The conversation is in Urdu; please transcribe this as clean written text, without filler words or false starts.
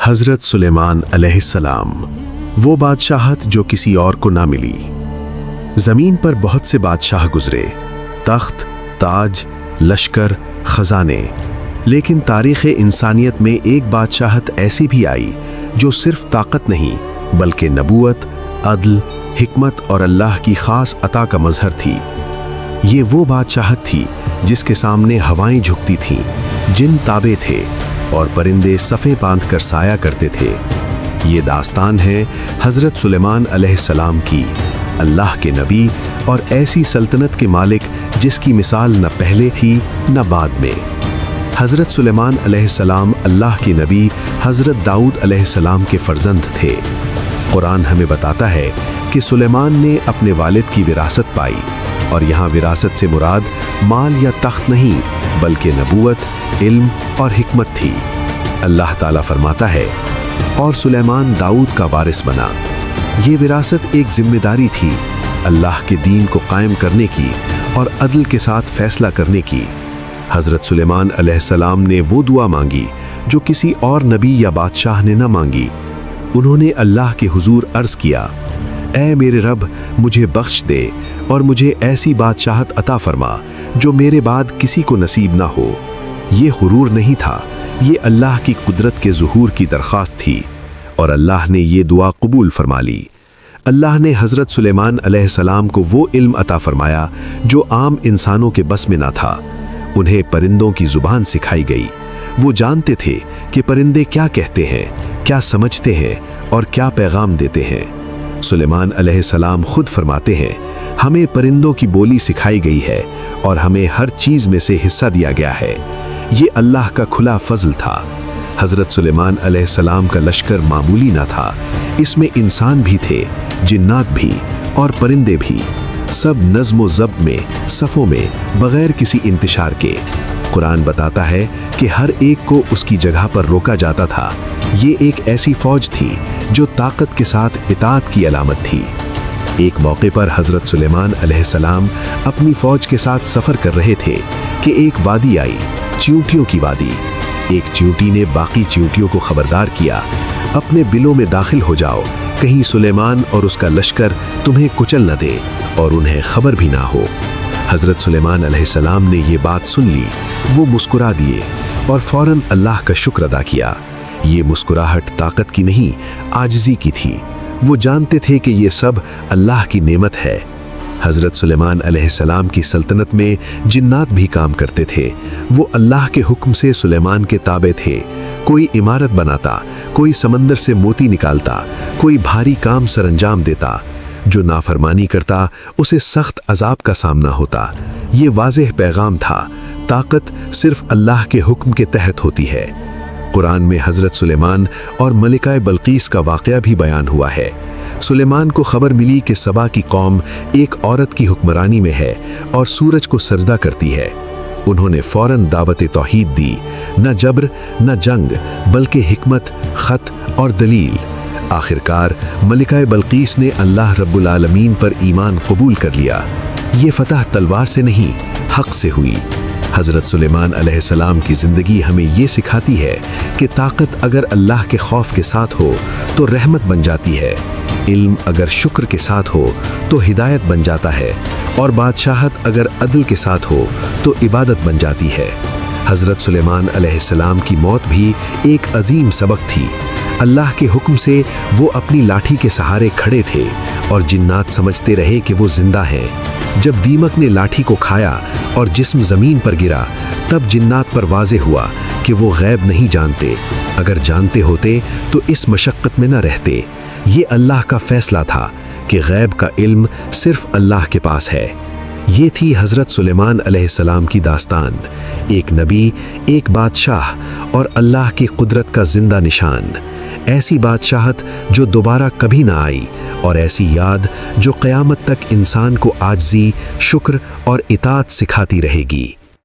حضرت سلیمان علیہ السلام، وہ بادشاہت جو کسی اور کو نہ ملی۔ زمین پر بہت سے بادشاہ گزرے، تخت، تاج، لشکر، خزانے، لیکن تاریخ انسانیت میں ایک بادشاہت ایسی بھی آئی جو صرف طاقت نہیں بلکہ نبوت، عدل، حکمت اور اللہ کی خاص عطا کا مظہر تھی۔ یہ وہ بادشاہت تھی جس کے سامنے ہوائیں جھکتی تھیں، جن تابع تھے اور پرندے صفیں باندھ کر سایہ کرتے تھے۔ یہ داستان ہے حضرت سلیمان علیہ السلام کی، اللہ کے نبی اور ایسی سلطنت کے مالک جس کی مثال نہ پہلے تھی نہ بعد میں۔ حضرت سلیمان علیہ السلام اللہ کے نبی حضرت داؤد علیہ السلام کے فرزند تھے۔ قرآن ہمیں بتاتا ہے کہ سلیمان نے اپنے والد کی وراثت پائی، اور یہاں وراثت سے مراد مال یا تخت نہیں بلکہ نبوت، علم اور حکمت تھی۔ اللہ تعالیٰ فرماتا ہے، اور سلیمان داؤد کا وارث بنا۔ یہ وراثت ایک ذمہ داری تھی، اللہ کے دین کو قائم کرنے کی اور عدل کے ساتھ فیصلہ کرنے کی۔ حضرت سلیمان علیہ السلام نے وہ دعا مانگی جو کسی اور نبی یا بادشاہ نے نہ مانگی۔ انہوں نے اللہ کے حضور عرض کیا، اے میرے رب، مجھے بخش دے اور مجھے ایسی بادشاہت عطا فرما جو میرے بعد کسی کو نصیب نہ ہو۔ یہ غرور نہیں تھا، یہ اللہ کی قدرت کے ظہور کی درخواست تھی، اور اللہ نے یہ دعا قبول فرما لی۔ اللہ نے حضرت سلیمان علیہ السلام کو وہ علم عطا فرمایا جو عام انسانوں کے بس میں نہ تھا۔ انہیں پرندوں کی زبان سکھائی گئی۔ وہ جانتے تھے کہ پرندے کیا کہتے ہیں، کیا سمجھتے ہیں اور کیا پیغام دیتے ہیں۔ سلیمان علیہ السلام خود فرماتے ہیں، ہمیں پرندوں کی بولی سکھائی گئی ہے اور ہمیں ہر چیز میں سے حصہ دیا گیا ہے۔ یہ اللہ کا کھلا فضل تھا۔ حضرت سلیمان علیہ السلام کا لشکر معمولی نہ تھا، اس میں انسان بھی تھے، جنات بھی اور پرندے بھی، سب نظم و ضبط میں، صفوں میں، بغیر کسی انتشار کے۔ قرآن بتاتا ہے کہ ہر ایک کو اس کی جگہ پر روکا جاتا تھا۔ یہ ایک ایسی فوج تھی جو طاقت کے ساتھ اطاعت کی علامت تھی۔ ایک موقع پر حضرت سلیمان علیہ السلام اپنی فوج کے ساتھ سفر کر رہے تھے کہ ایک وادی آئی، چیونٹیوں کی وادی۔ ایک چیونٹی نے باقی چیونٹیوں کو خبردار کیا، اپنے بلوں میں داخل ہو جاؤ، کہیں سلیمان اور اس کا لشکر تمہیں کچل نہ دے اور انہیں خبر بھی نہ ہو۔ حضرت سلیمان علیہ السلام نے یہ بات سن لی، وہ مسکرا دیے اور فوراً اللہ کا شکر ادا کیا۔ یہ مسکراہٹ طاقت کی نہیں، عاجزی کی تھی۔ وہ جانتے تھے کہ یہ سب اللہ کی نعمت ہے۔ حضرت سلیمان علیہ السلام کی سلطنت میں جنات بھی کام کرتے تھے۔ وہ اللہ کے حکم سے سلیمان کے تابع تھے۔ کوئی عمارت بناتا، کوئی سمندر سے موتی نکالتا، کوئی بھاری کام سر انجام دیتا۔ جو نافرمانی کرتا اسے سخت عذاب کا سامنا ہوتا۔ یہ واضح پیغام تھا، طاقت صرف اللہ کے حکم کے تحت ہوتی ہے۔ قرآن میں حضرت سلیمان اور ملکہ بلقیس کا واقعہ بھی بیان ہوا ہے۔ سلیمان کو خبر ملی کہ سبا کی قوم ایک عورت کی حکمرانی میں ہے اور سورج کو سجدہ کرتی ہے۔ انہوں نے فوراً دعوت توحید دی، نہ جبر نہ جنگ بلکہ حکمت، خط اور دلیل۔ آخرکار ملکہ بلقیس نے اللہ رب العالمین پر ایمان قبول کر لیا۔ یہ فتح تلوار سے نہیں، حق سے ہوئی۔ حضرت سلیمان علیہ السلام کی زندگی ہمیں یہ سکھاتی ہے کہ طاقت اگر اللہ کے خوف کے ساتھ ہو تو رحمت بن جاتی ہے، علم اگر شکر کے ساتھ ہو تو ہدایت بن جاتا ہے، اور بادشاہت اگر عدل کے ساتھ ہو تو عبادت بن جاتی ہے۔ حضرت سلیمان علیہ السلام کی موت بھی ایک عظیم سبق تھی۔ اللہ کے حکم سے وہ اپنی لاٹھی کے سہارے کھڑے تھے اور جنات سمجھتے رہے کہ وہ زندہ ہیں۔ جب دیمک نے لاٹھی کو کھایا اور جسم زمین پر گرا، تب جنات پر واضح ہوا کہ وہ غیب نہیں جانتے۔ اگر جانتے ہوتے تو اس مشقت میں نہ رہتے۔ یہ اللہ کا فیصلہ تھا کہ غیب کا علم صرف اللہ کے پاس ہے۔ یہ تھی حضرت سلیمان علیہ السلام کی داستان، ایک نبی، ایک بادشاہ اور اللہ کی قدرت کا زندہ نشان۔ ایسی بادشاہت جو دوبارہ کبھی نہ آئی، اور ایسی یاد جو قیامت تک انسان کو عاجزی، شکر اور اطاعت سکھاتی رہے گی۔